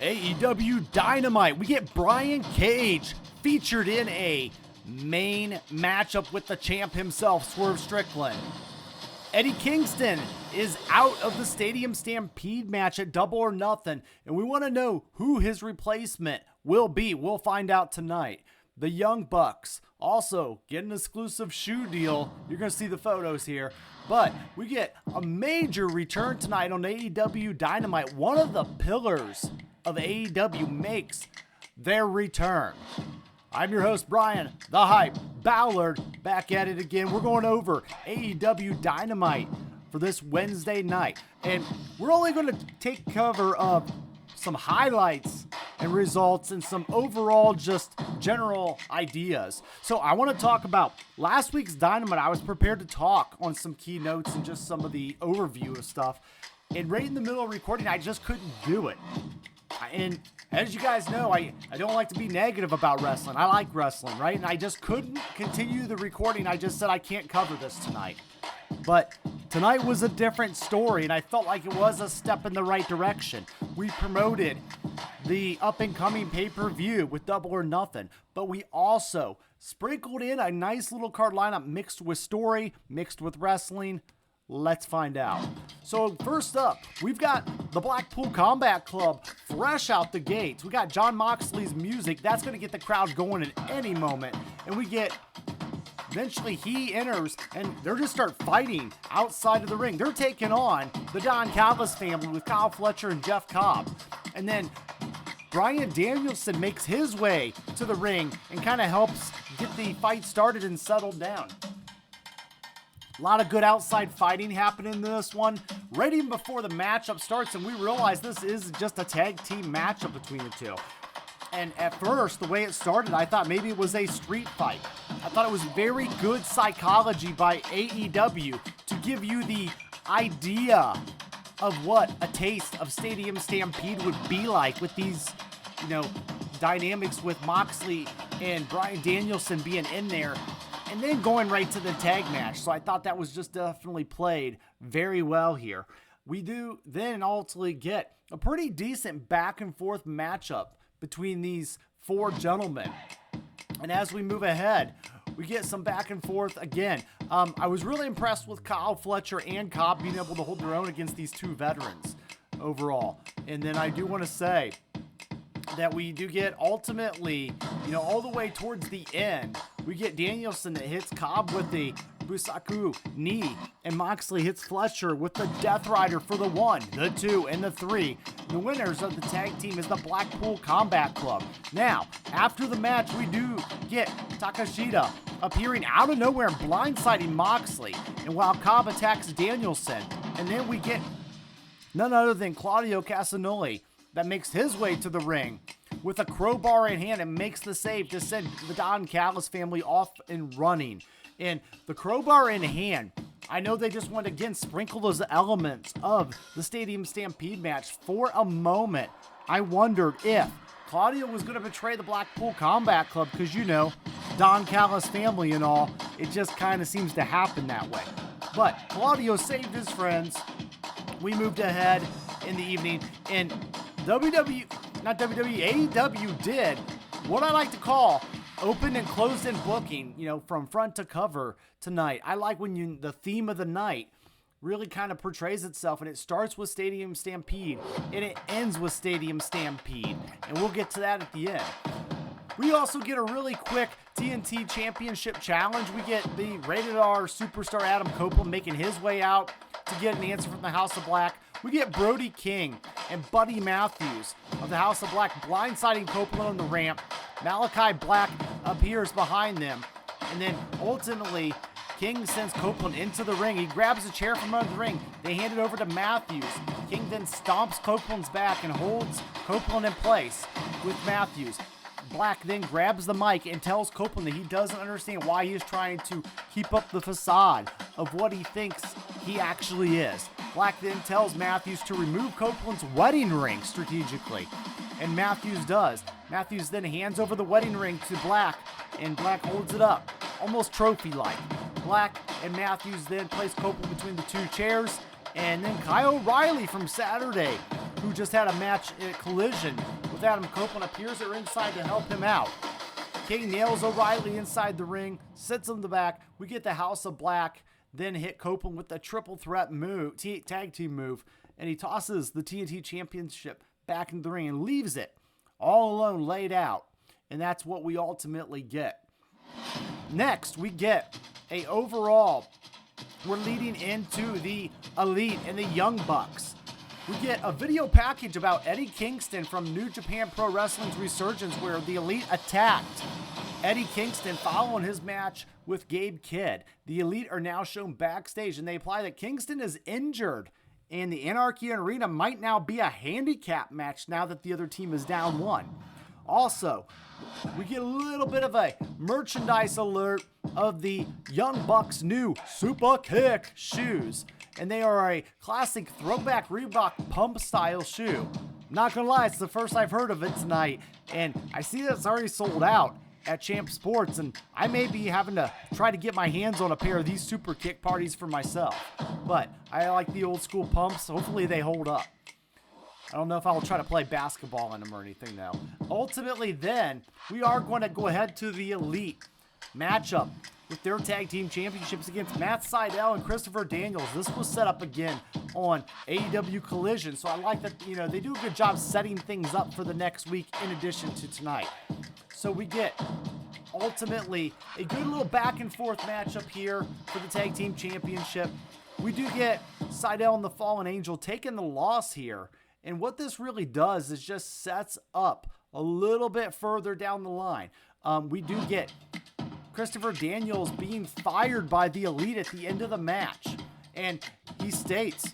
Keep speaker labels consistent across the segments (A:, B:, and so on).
A: AEW Dynamite. We get Brian Cage featured in a main matchup with the champ himself, Swerve Strickland. Eddie Kingston is out of the Stadium Stampede match at Double or Nothing, and we want to know who his replacement will be. We'll find out tonight. The Young Bucks also get an exclusive shoe deal. You're going to see the photos here. But we get a major return tonight on AEW Dynamite. One of the pillars of AEW makes their return. I'm your host, Bryan, the Hype, Ballard, back at it again. We're going over AEW Dynamite for this Wednesday night. And we're only going to take cover of some highlights and results and some overall just general ideas. So I want to talk about last week's Dynamite. I was prepared to talk on some key notes and just some of the overview of stuff. And right in the middle of recording, I just couldn't do it. And as you guys know, I don't like to be negative about wrestling. I like wrestling, right? And I just couldn't continue the recording. I just said I can't cover this tonight. But tonight was a different story, and I felt like it was a step in the right direction. We promoted the up-and-coming pay-per-view with Double or Nothing, but we also sprinkled in a nice little card lineup mixed with story, mixed with wrestling. Let's find out. So first up, we've got the Blackpool Combat Club fresh out the gates. We got Jon Moxley's music. That's going to get the crowd going at any moment. And we get, eventually he enters and they're just start fighting outside of the ring. They're taking on the Don Callis family with Kyle Fletcher and Jeff Cobb. And then Bryan Danielson makes his way to the ring and kind of helps get the fight started and settled down. A lot of good outside fighting happening in this one. Right even before the matchup starts, and we realize this is just a tag team matchup between the two. And at first, the way it started, I thought maybe it was a street fight. I thought it was very good psychology by AEW to give you the idea of what a taste of Stadium Stampede would be like with these, dynamics with Moxley and Bryan Danielson being in there. And then going right to the tag match. So I thought that was just definitely played very well here. We do then ultimately get a pretty decent back and forth matchup between these four gentlemen. And as we move ahead, we get some back and forth again. I was really impressed with Kyle Fletcher and Cobb being able to hold their own against these two veterans overall. And then I do want to say that we do get ultimately, all the way towards the end, we get Danielson that hits Cobb with the Busaku knee, and Moxley hits Fletcher with the Death Rider for the 1, the 2, and the 3. The winners of the tag team is the Blackpool Combat Club. Now, after the match, we do get Takashita appearing out of nowhere and blindsiding Moxley, and while Cobb attacks Danielson, and then we get none other than Claudio Castagnoli that makes his way to the ring with a crowbar in hand and makes the save to send the Don Callis family off and running. And the crowbar in hand, I know they just want to again sprinkle those elements of the Stadium Stampede match. For a moment, I wondered if Claudio was going to betray the Blackpool Combat Club because, Don Callis family and all, it just kind of seems to happen that way. But Claudio saved his friends. We moved ahead in the evening, and AEW did what I like to call open and closed in booking, from front to cover tonight. I like when the theme of the night really kind of portrays itself, and it starts with Stadium Stampede and it ends with Stadium Stampede, and we'll get to that at the end. We also get a really quick TNT Championship challenge. We get the Rated R superstar Adam Copeland making his way out to get an answer from the House of Black. We get Brody King and Buddy Matthews of the House of Black blindsiding Copeland on the ramp. Malachi Black appears behind them. And then ultimately, King sends Copeland into the ring. He grabs a chair from under the ring. They hand it over to Matthews. King then stomps Copeland's back and holds Copeland in place with Matthews. Black then grabs the mic and tells Copeland that he doesn't understand why he is trying to keep up the facade of what he thinks he actually is. Black then tells Matthews to remove Copeland's wedding ring strategically, and Matthews does. Matthews then hands over the wedding ring to Black, and Black holds it up, almost trophy-like. Black and Matthews then place Copeland between the two chairs, and then Kyle O'Reilly from Saturday who just had a match in Collision with Adam Copeland, appears at ringside to help him out. King nails O'Reilly inside the ring, sits him in the back. We get the House of Black, then hit Copeland with the triple threat move, tag team move, and he tosses the TNT Championship back into the ring and leaves it all alone laid out. And that's what we ultimately get. Next, we get a overall. We're leading into the Elite and the Young Bucks. We get a video package about Eddie Kingston from New Japan Pro Wrestling's Resurgence, where the Elite attacked Eddie Kingston following his match with Gabe Kidd. The Elite are now shown backstage, and they imply that Kingston is injured, and the Anarchy Arena might now be a handicap match now that the other team is down one. Also, we get a little bit of a merchandise alert of the Young Bucks' new Super Kick shoes. And they are a classic throwback Reebok pump style shoe. Not gonna lie, it's the first I've heard of it tonight. And I see that it's already sold out at Champ Sports. And I may be having to try to get my hands on a pair of these Super Kick parties for myself. But I like the old school pumps. Hopefully they hold up. I don't know if I'll try to play basketball in them or anything though. Ultimately then, we are going to go ahead to the Elite matchup with their tag team championships against Matt Sydal and Christopher Daniels. This was set up again on AEW Collision, so I like that, they do a good job setting things up for the next week in addition to tonight. So we get ultimately a good little back and forth matchup here for the tag team championship. We do get Sydal and the Fallen Angel taking the loss here. And what this really does is just sets up a little bit further down the line. We do get Christopher Daniels being fired by the Elite at the end of the match. And he states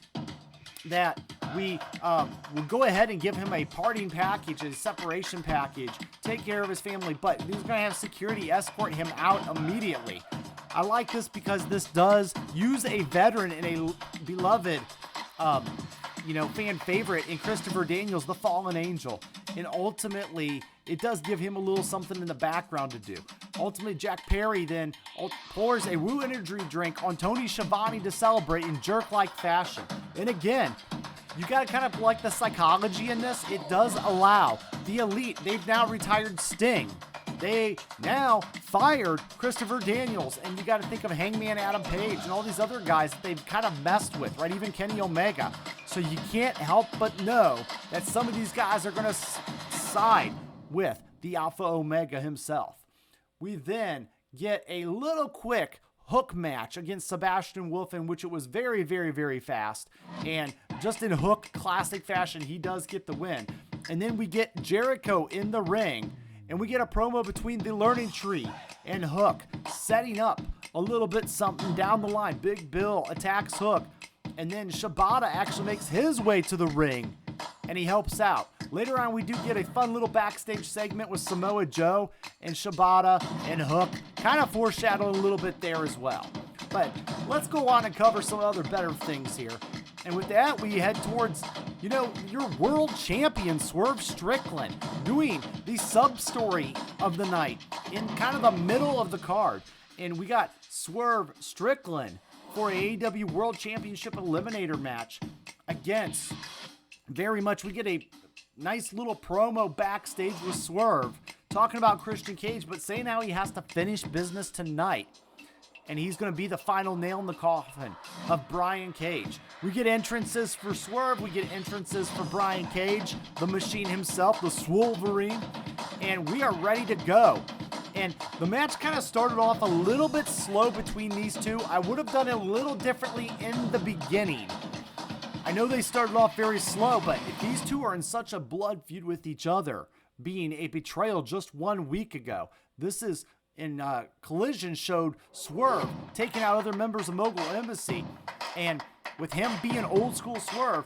A: that we will go ahead and give him a parting package, a separation package, take care of his family, but he's going to have security escort him out immediately. I like this because this does use a veteran and a beloved fan favorite in Christopher Daniels, the Fallen Angel. And ultimately, it does give him a little something in the background to do. Ultimately, Jack Perry then pours a Woo Energy drink on Tony Schiavone to celebrate in jerk-like fashion. And again, you got to kind of like the psychology in this. It does allow the Elite. They've now retired Sting. They now fired Christopher Daniels, and you got to think of Hangman Adam Page and all these other guys that they've kind of messed with, right? Even Kenny Omega. So you can't help but know that some of these guys are going to side with the Alpha Omega himself. We then get a little quick hook match against Sebastian Wolf, in which it was very, very, very fast. And just in Hook classic fashion, he does get the win. And then we get Jericho in the ring. And we get a promo between the Learning Tree and Hook, setting up a little bit something down the line. Big Bill attacks Hook, and then Shibata actually makes his way to the ring, and he helps out. Later on, we do get a fun little backstage segment with Samoa Joe and Shibata and Hook, kind of foreshadowing a little bit there as well. But let's go on and cover some other better things here. And with that, we head towards, your world champion, Swerve Strickland, doing the sub-story of the night in kind of the middle of the card. And we got Swerve Strickland for a AEW World Championship Eliminator match against we get a nice little promo backstage with Swerve talking about Christian Cage, but saying how he has to finish business tonight. And he's going to be the final nail in the coffin of Brian Cage. We get entrances for Swerve. We get entrances for Brian Cage, the Machine himself, the Swolverine. And we are ready to go. And the match kind of started off a little bit slow between these two. I would have done it a little differently in the beginning. I know they started off very slow, but if these two are in such a blood feud with each other, being a betrayal just 1 week ago, this is... in Collision showed Swerve taking out other members of Mogul Embassy. And with him being old school Swerve,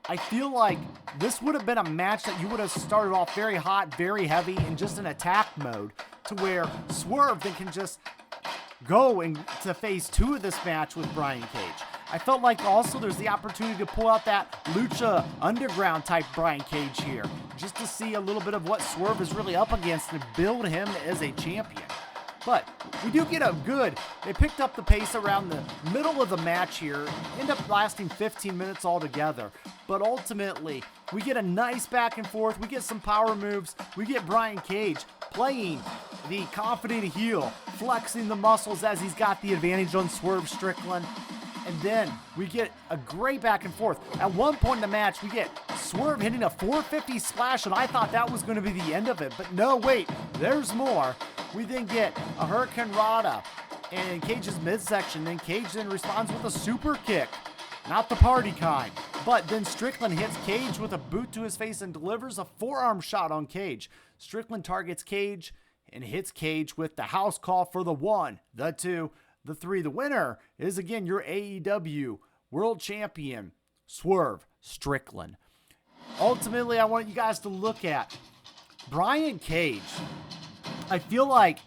A: I feel like this would have been a match that you would have started off very hot, very heavy, in just an attack mode, to where Swerve then can just go into phase 2 of this match with Brian Cage. I felt like also there's the opportunity to pull out that Lucha Underground type Brian Cage here, just to see a little bit of what Swerve is really up against and build him as a champion. But we do get they picked up the pace around the middle of the match here, end up lasting 15 minutes altogether. But ultimately, we get a nice back and forth. We get some power moves. We get Bryan Cage playing the confident heel, flexing the muscles as he's got the advantage on Swerve Strickland. And then we get a great back and forth. At one point in the match, we get Swerve hitting a 450 splash, and I thought that was going to be the end of it. But no, wait, there's more. We then get a Hurricane Rana in Cage's midsection. Then Cage then responds with a super kick. Not the party kind. But then Strickland hits Cage with a boot to his face and delivers a forearm shot on Cage. Strickland targets Cage and hits Cage with the house call for the 1, the 2, the 3. The winner is, again, your AEW World Champion, Swerve Strickland. Ultimately, I want you guys to look at Bryan Cage. I feel like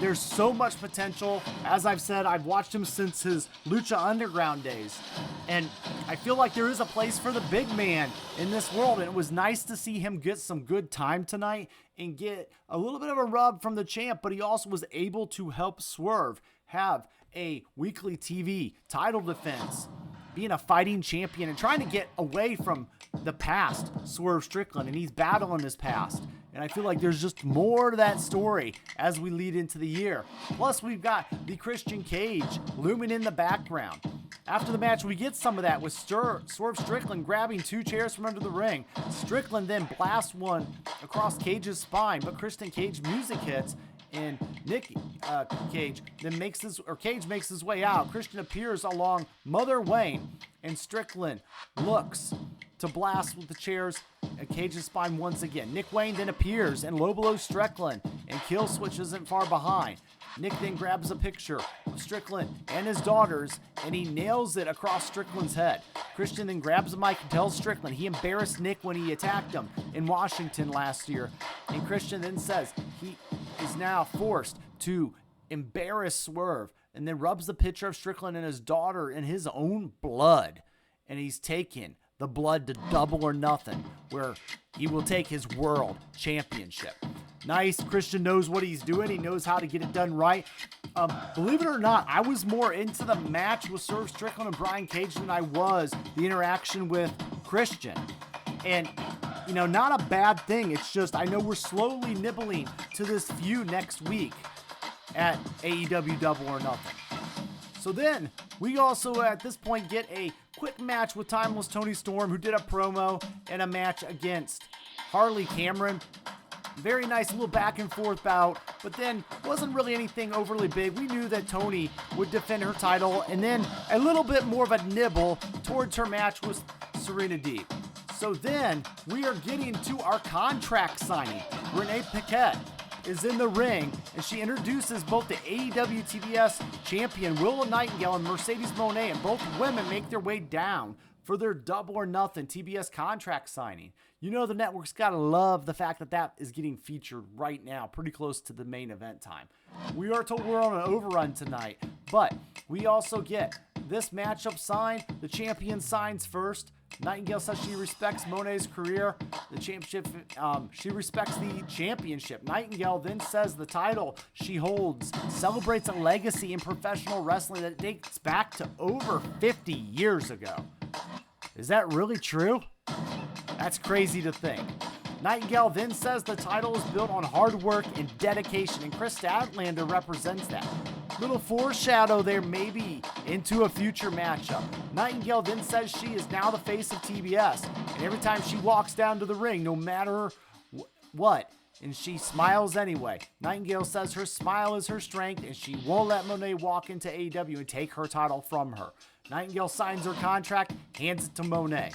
A: there's so much potential. As I've said, I've watched him since his Lucha Underground days. And I feel like there is a place for the big man in this world. And it was nice to see him get some good time tonight and get a little bit of a rub from the champ. But he also was able to help Swerve have a weekly TV title defense, being a fighting champion and trying to get away from the past Swerve Strickland. And he's battling his past. And I feel like there's just more to that story as we lead into the year. Plus, we've got the Christian Cage looming in the background. After the match, we get some of that with Swerve Strickland grabbing 2 chairs from under the ring. Strickland then blasts one across Cage's spine, but Christian Cage music hits, and Cage makes his way out. Christian appears along Mother Wayne, and Strickland looks to blast with the chairs at Cage's spine once again. Nick Wayne then appears and low blows Strickland, and Kill Switch isn't far behind. Nick then grabs a picture of Strickland and his daughters, and he nails it across Strickland's head. Christian then grabs a mic and tells Strickland he embarrassed Nick when he attacked him in Washington last year. And Christian then says he is now forced to embarrass Swerve, and then rubs the picture of Strickland and his daughter in his own blood. And he's taken the blood to Double or Nothing, where he will take his world championship. Nice. Christian knows what he's doing. He knows how to get it done right. Believe it or not, I was more into the match with Swerve Strickland and Bryan Cage than I was the interaction with Christian. And, you know, not a bad thing. It's just, I know we're slowly nibbling to this feud next week at AEW Double or Nothing. So then, we also at this point get a quick match with Timeless Tony Storm, who did a promo and a match against Harley Cameron. Very nice little back and forth bout, but then wasn't really anything overly big. We knew that Tony would defend her title, and then a little bit more of a nibble towards her match with Serena Deeb. So then we are getting to our contract signing. Renee Paquette is in the ring, and she introduces both the AEW TBS champion Willow Nightingale and Mercedes Moné, and both women make their way down for their Double or Nothing TBS contract signing. You know the network's got to love the fact that that is getting featured right now, pretty close to the main event time. We are told we're on an overrun tonight, but we also get this matchup signed. The champion signs first. Nightingale says she respects Moné's career. The championship, she respects the championship. Nightingale then says the title she holds celebrates a legacy in professional wrestling that dates back to over 50 years ago. Is that really true? That's crazy to think. Nightingale then says the title is built on hard work and dedication, and Chris Statlander represents that. Little foreshadow there, maybe into a future matchup. Nightingale then says she is now the face of TBS, and every time she walks down to the ring, no matter what, and she smiles anyway. Nightingale says her smile is her strength, and she won't let Moné walk into AEW and take her title from her. Nightingale signs her contract, hands it to Moné.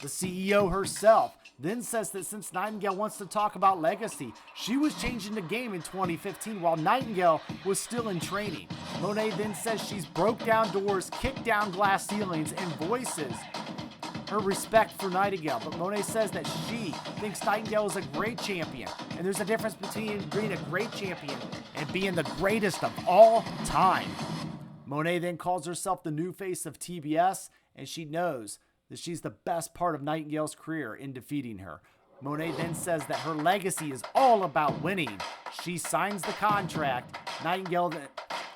A: The CEO herself then says that since Nightingale wants to talk about legacy, she was changing the game in 2015 while Nightingale was still in training. Moné then says she's broke down doors, kicked down glass ceilings, and voices her respect for Nightingale. But Moné says that she thinks Nightingale is a great champion, and there's a difference between being a great champion and being the greatest of all time. Moné then calls herself the new face of TBS, and she knows that she's the best part of Nightingale's career in defeating her. Moné then says that her legacy is all about winning. She signs the contract. Nightingale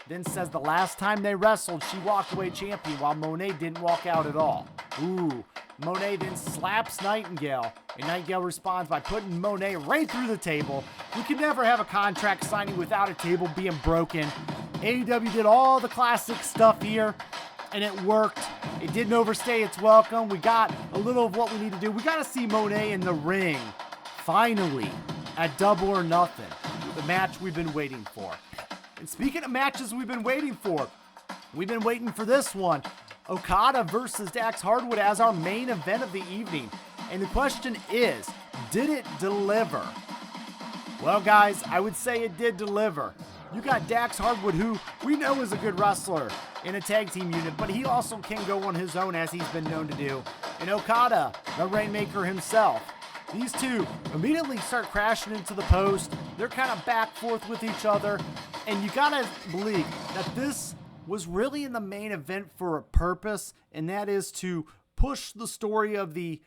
A: then says the last time they wrestled, she walked away champion, while Moné didn't walk out at all. Ooh, Monet then slaps Nightingale, and Nightingale responds by putting Monet right through the table. We can never have a contract signing without a table being broken. AEW did all the classic stuff here, and it worked. It didn't overstay its welcome. We got a little of what we need to do. We got to see Monet in the ring, finally, at Double or Nothing, the match we've been waiting for. And speaking of matches we've been waiting for this one. Okada versus Dax Hardwood as our main event of the evening. And the question is, did it deliver? Well, guys, I would say it did deliver. You got Dax Hardwood, who we know is a good wrestler in a tag team unit, but he also can go on his own, as he's been known to do. And Okada, the Rainmaker himself. These two immediately start crashing into the post. They're kind of back forth with each other. And you gotta believe that this was really in the main event for a purpose, and that is to push the story of the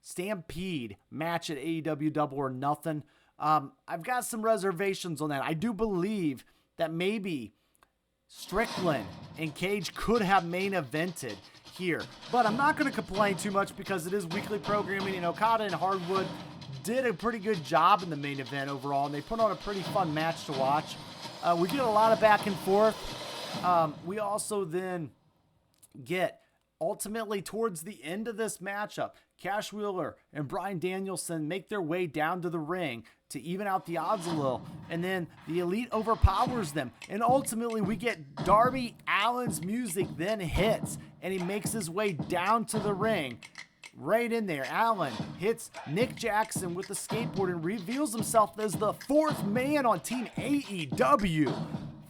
A: Stampede match at AEW Double or Nothing. I've got some reservations on that. I do believe that maybe Strickland and Cage could have main evented here, but I'm not going to complain too much because it is weekly programming, and Okada and Hardwood did a pretty good job in the main event overall, and they put on a pretty fun match to watch. We get a lot of back and forth. We also then get, ultimately towards the end of this matchup, Cash Wheeler and Bryan Danielson make their way down to the ring to even out the odds a little, and then the Elite overpowers them, and ultimately we get Darby Allin's music then hits, and he makes his way down to the ring. Right in there, Allen hits Nick Jackson with the skateboard and reveals himself as the fourth man on Team AEW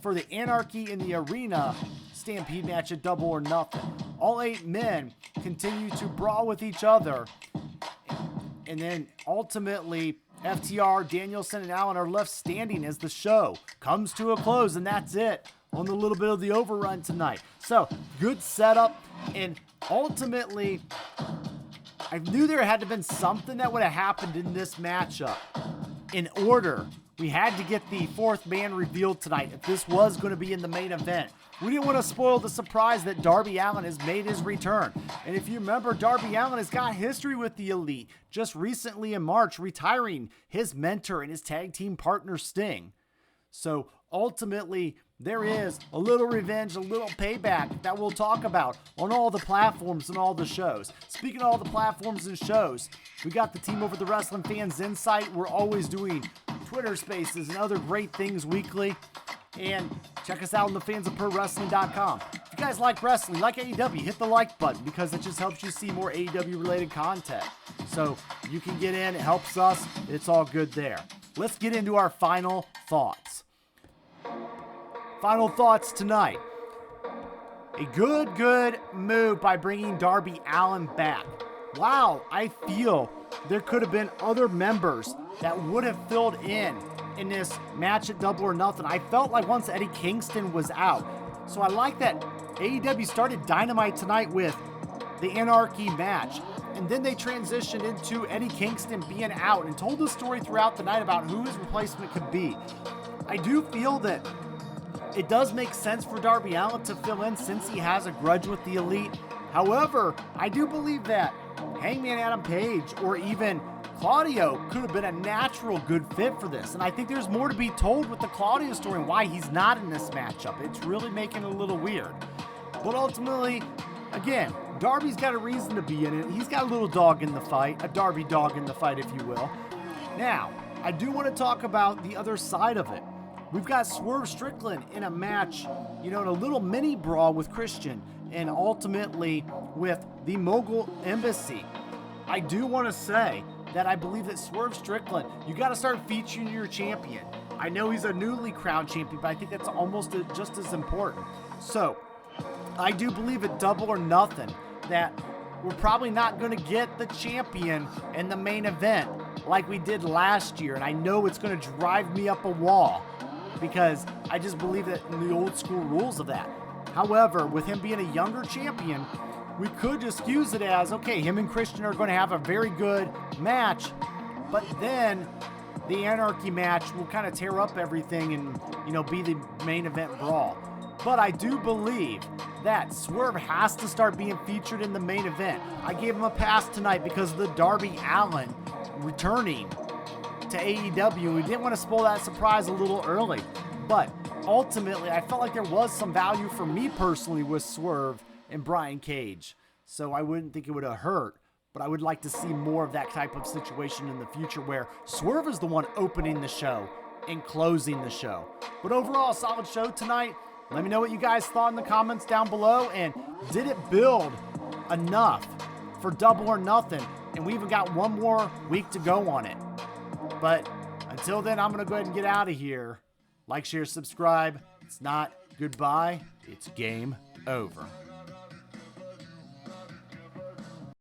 A: for the Anarchy in the Arena Stampede match at Double or Nothing. All 8 men continue to brawl with each other, and then ultimately FTR, Danielson, and Allen are left standing as the show comes to a close, and that's it on the little bit of the overrun tonight. So, good setup, and ultimately, I knew there had to have been something that would have happened in this matchup. In order, we had to get the fourth man revealed tonight if this was going to be in the main event. We didn't want to spoil the surprise that Darby Allin has made his return. And if you remember, Darby Allin has got history with the Elite, just recently in March retiring his mentor and his tag team partner Sting. So ultimately, there is a little revenge, a little payback that we'll talk about on all the platforms and all the shows. Speaking of all the platforms and shows, we got the team over the Wrestling Fans Insight. We're always doing Twitter Spaces and other great things weekly. And check us out on the fans of ProWrestling.com. If you guys like wrestling, like AEW, hit the like button because it just helps you see more AEW related content. So you can get in, it helps us, it's all good there. Let's get into our final thoughts. Final thoughts tonight. A good move by bringing Darby Allin back. Wow, I feel there could have been other members that would have filled in this match at Double or Nothing. I felt like once Eddie Kingston was out. So I like that AEW started Dynamite tonight with the Anarchy match. And then they transitioned into Eddie Kingston being out and told the story throughout the night about who his replacement could be. I do feel that it does make sense for Darby Allin to fill in since he has a grudge with the Elite. However, I do believe that Hangman Adam Page or even Claudio could have been a natural good fit for this. And I think there's more to be told with the Claudio story and why he's not in this matchup. It's really making it a little weird. But ultimately, again, Darby's got a reason to be in it. He's got a little dog in the fight, a Darby dog in the fight, if you will. Now, I do want to talk about the other side of it. We've got Swerve Strickland in a match, in a little mini brawl with Christian and ultimately with the Mogul Embassy. I do want to say that I believe that Swerve Strickland, you got to start featuring your champion. I know he's a newly crowned champion, but I think that's almost just as important. So, I do believe at Double or Nothing that we're probably not going to get the champion in the main event like we did last year. And I know it's going to drive me up a wall because I just believe that in the old school rules of that. However, with him being a younger champion, we could excuse it as, okay, him and Christian are going to have a very good match, but then the Anarchy match will kind of tear up everything and, be the main event brawl. But I do believe that Swerve has to start being featured in the main event. I gave him a pass tonight because of the Darby Allin returning to AEW. We didn't want to spoil that surprise a little early. But ultimately, I felt like there was some value for me personally with Swerve and Brian Cage. So I wouldn't think it would have hurt. But I would like to see more of that type of situation in the future where Swerve is the one opening the show and closing the show. But overall, a solid show tonight. Let me know what you guys thought in the comments down below. And did it build enough for Double or Nothing? And we even got one more week to go on it. But until then, I'm going to go ahead and get out of here. Like, share, subscribe. It's not goodbye. It's game over.